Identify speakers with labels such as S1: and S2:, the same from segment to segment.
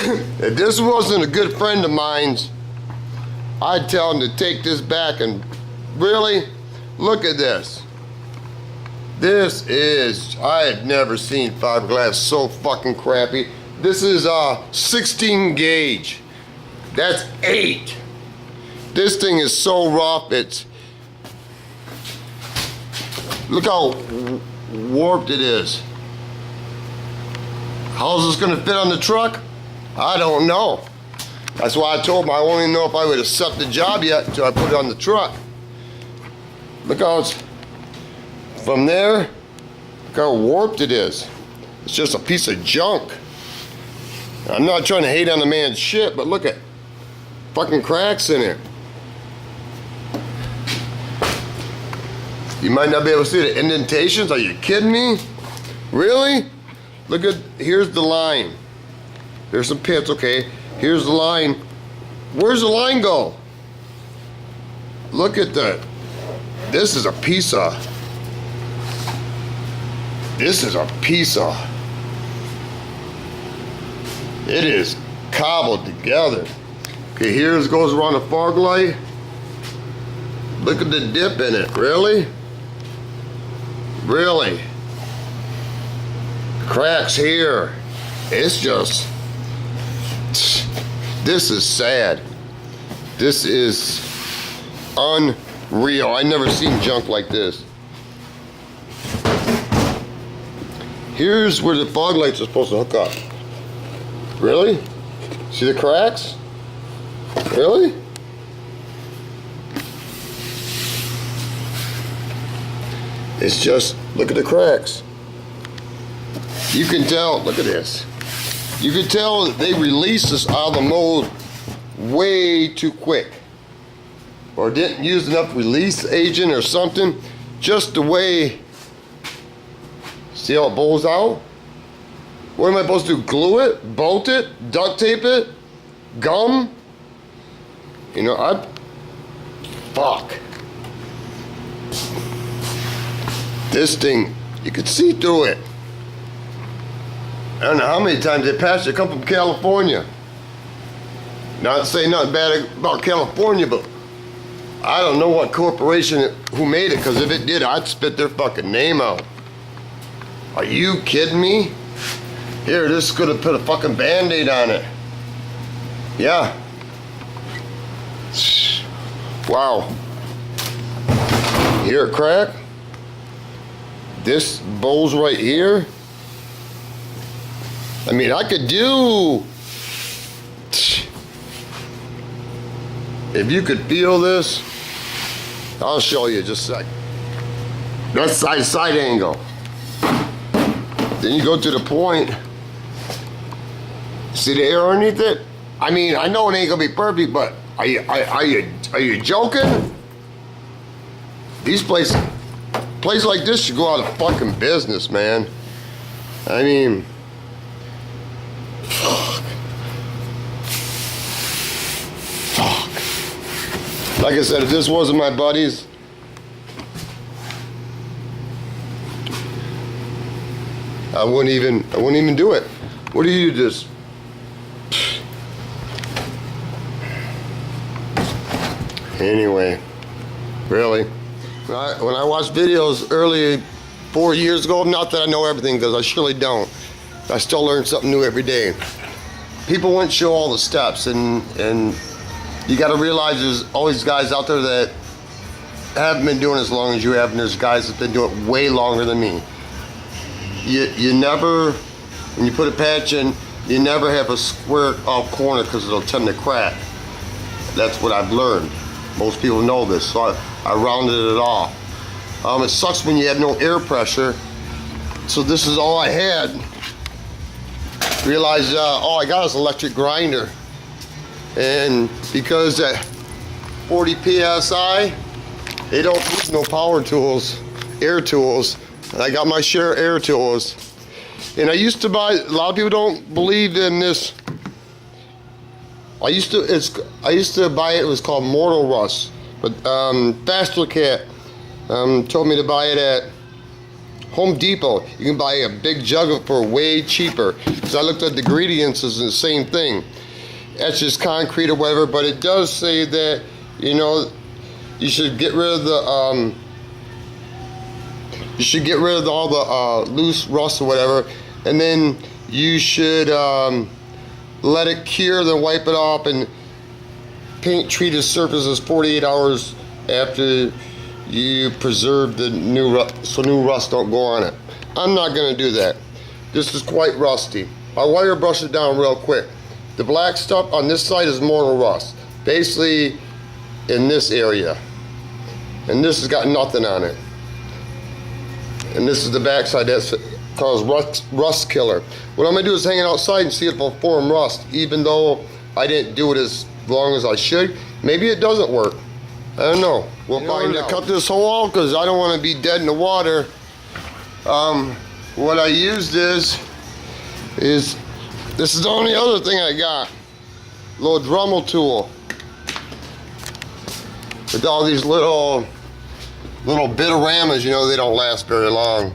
S1: If this wasn't a good friend of mine's, I'd tell him to take this back. And really, look at this. This is, I have never seen fiberglass so fucking crappy. This is 16 gauge. That's 8. This thing is so rough, it's, look how warped it is. How's this gonna fit on the truck? I don't know. That's why I told him I won't even know if I would accept the job yet until I put it on the truck. Look how it's, from there, look how warped it is. It's just a piece of junk. I'm not trying to hate on the man's shit, but look at fucking cracks in it. You might not be able to see the indentations. Are you kidding me? Really? Look at, here's the line. There's some pits, okay. Here's the line. Where's the line go? Look at that. This is a piece of, it is cobbled together. Okay, here's goes around the fog light. Look at the dip in it, really? Really? Cracks here. It's just, this is sad. This is unreal. I never seen junk like this. Here's where the fog lights are supposed to hook up. Really? See the cracks? Really? It's just, look at the cracks. You can tell, look at this. You can tell that they released this out of the mold way too quick. Or didn't use enough release agent or something. Just the way, see how it bowls out? What am I supposed to do? Glue it? Bolt it? Duct tape it? Gum? You know, fuck. This thing, you could see through it. I don't know how many times they passed it. Come from California. Not saying nothing bad about California, but I don't know what corporation who made it, because if it did, I'd spit their fucking name out. Are you kidding me? Here, this could have put a fucking Band-Aid on it. Yeah. Wow. You hear it crack? This bowls right here. I mean, I could do, if you could feel this, I'll show you just a sec. That's side angle. Then you go to the point. See the air underneath it? I mean, I know it ain't gonna be perfect, but are you joking? These places like this should go out of fucking business, man. I mean, fuck. Like I said, if this wasn't my buddies, I wouldn't even do it. What do you just? Anyway, really, when I watched videos early 4 years ago, not that I know everything, because I surely don't. I still learn something new every day. People wouldn't show all the steps, and you got to realize there's always guys out there that haven't been doing as long as you have, and there's guys that've been doing it way longer than me. You never, when you put a patch in, you never have a square off corner, because it'll tend to crack. That's what I've learned. Most people know this, so I rounded it off. It sucks when you have no air pressure, so this is all I had. Realized all I got is electric grinder, and because at 40 psi, they don't use no power tools, air tools. And I got my share of air tools. And I used to buy, a lot of people don't believe in this. I used to buy it. It was called Mortal Rust, but Faster Cat told me to buy it at Home Depot, you can buy a big jug of it for way cheaper. So I looked at the ingredients, it's the same thing. That's just concrete or whatever, but it does say that, you know, you should get rid of the, all the loose rust or whatever, and then you should let it cure, then wipe it off, and paint treated surfaces 48 hours after you preserve the new rust, so new rust don't go on it. I'm not gonna do that. This is quite rusty. I'll wire brush it down real quick. The black stuff on this side is mortar rust, basically in this area. And this has got nothing on it. And this is the back side, that's called rust killer. What I'm gonna do is hang it outside and see if it'll form rust, even though I didn't do it as long as I should. Maybe it doesn't work. I don't know. We'll find out. Cut this hole out because I don't want to be dead in the water. What I used is this is the only other thing I got. Little Dremel tool with all these little bitoramas. You know, they don't last very long.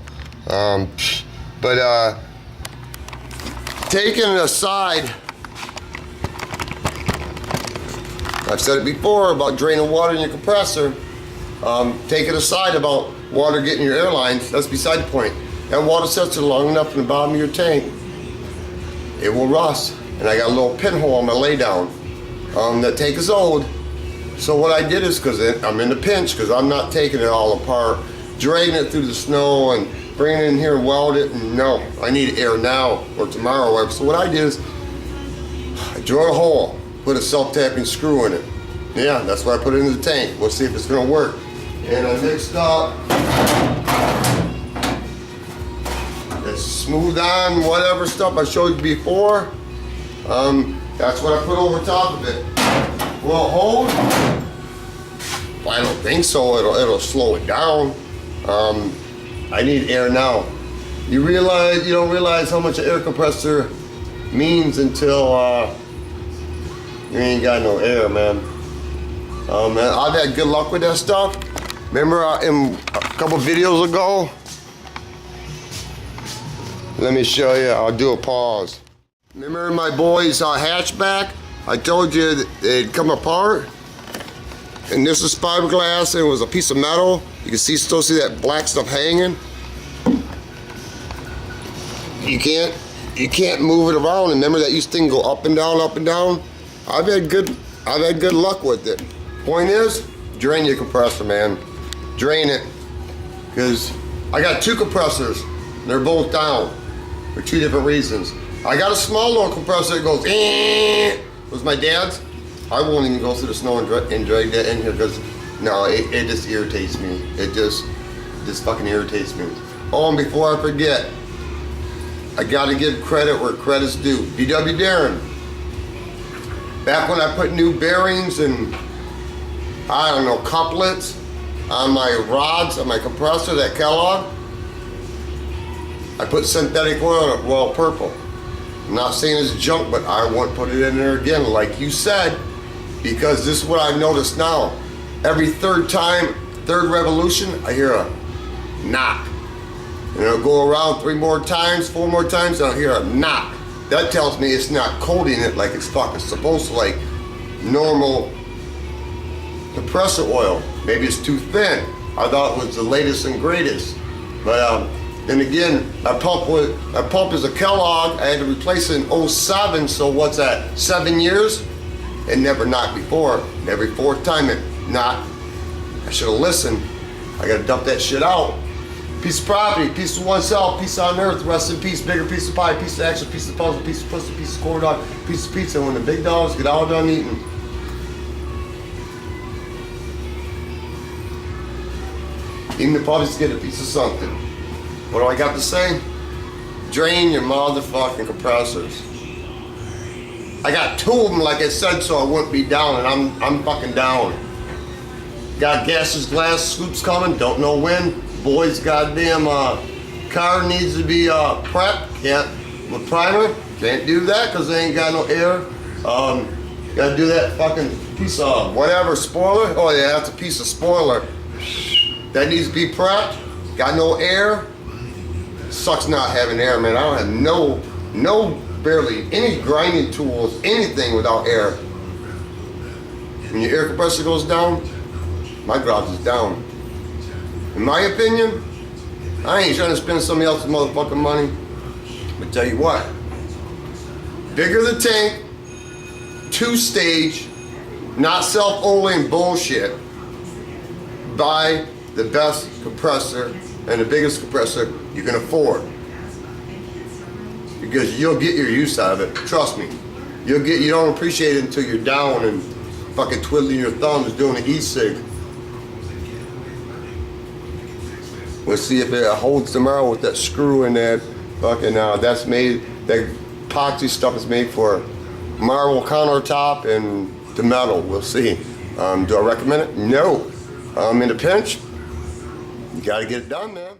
S1: Taking it aside, I've said it before about draining water in your compressor. Take it aside about water getting your air lines. That's beside the point. That water sets it long enough in the bottom of your tank, it will rust. And I got a little pinhole on my laydown. That tank is old. So what I did is, because I'm in a pinch, because I'm not taking it all apart, dragging it through the snow and bringing it in here and weld it, and no, I need air now or tomorrow or whatever. So what I did is, I drilled a hole, put a self-tapping screw in it. Yeah, that's why I put it in the tank. We'll see if it's gonna work. And I mixed up the smooth on whatever stuff I showed you before. That's what I put over top of it. Will it hold? Well, I don't think so. It'll slow it down. I need air now. You don't realize how much an air compressor means until you ain't got no air, man. Man, I've had good luck with that stuff. Remember in a couple videos ago? Let me show you. I'll do a pause. Remember my boy's hatchback? I told you they'd come apart. And this is fiberglass, and it was a piece of metal. You can still see that black stuff hanging. You can't move it around. And remember that used to go up and down, up and down. I've had good luck with it. Point is, drain your compressor, man. Drain it, because I got two compressors. They're both down for two different reasons. I got a small little compressor that goes. It was my dad's. I won't even go through the snow and drag that in here because no, it just irritates me. It just fucking irritates me. Oh, and before I forget, I gotta give credit where credit's due. DW Darren. Back when I put new bearings and, I don't know, couplets on my rods, on my compressor, that Kellogg, I put synthetic oil, Royal Purple. I'm not saying it's junk, but I won't put it in there again, like you said, because this is what I've noticed now. Every third revolution, I hear a knock. And it'll go around 3 more times, 4 more times, and I'll hear a knock. That tells me it's not coating it like it's fucking supposed to, like normal compressor oil. Maybe it's too thin. I thought it was the latest and greatest. But then again, my pump is a Kellogg. I had to replace it in 07, so what's that, 7 years? It never knocked before. And every 4th time it knocked. I should have listened. I gotta dump that shit out. Piece of property, piece of oneself, piece on earth, rest in peace, bigger piece of pie, piece of action, piece of puzzle, piece of pussy, piece of corn dog, piece of pizza. When the big dogs get all done eating, even the puppies get a piece of something. What do I got to say? Drain your motherfucking compressors. I got 2 of them, like I said, so I wouldn't be down, and I'm fucking down. Got gaseous glass scoops coming, don't know when. Boy's goddamn car needs to be prepped. Can't with primer. Can't do that because they ain't got no air. Gotta do that fucking piece of whatever spoiler. Oh yeah, that's a piece of spoiler. That needs to be prepped. Got no air. Sucks not having air, man. I don't have barely any grinding tools, anything without air. When your air compressor goes down, my garage is down. In my opinion, I ain't trying to spend somebody else's motherfucking money. But tell you what, bigger the tank, 2-stage, not self-oiling bullshit. Buy the best compressor and the biggest compressor you can afford. Because you'll get your use out of it. Trust me. You don't appreciate it until you're down and fucking twiddling your thumbs doing an e-cig. We'll see if it holds tomorrow with that screw in that fucking, that's made, that epoxy stuff is made for marble countertop and the metal. We'll see. Do I recommend it? No. In a pinch, you gotta get it done, man.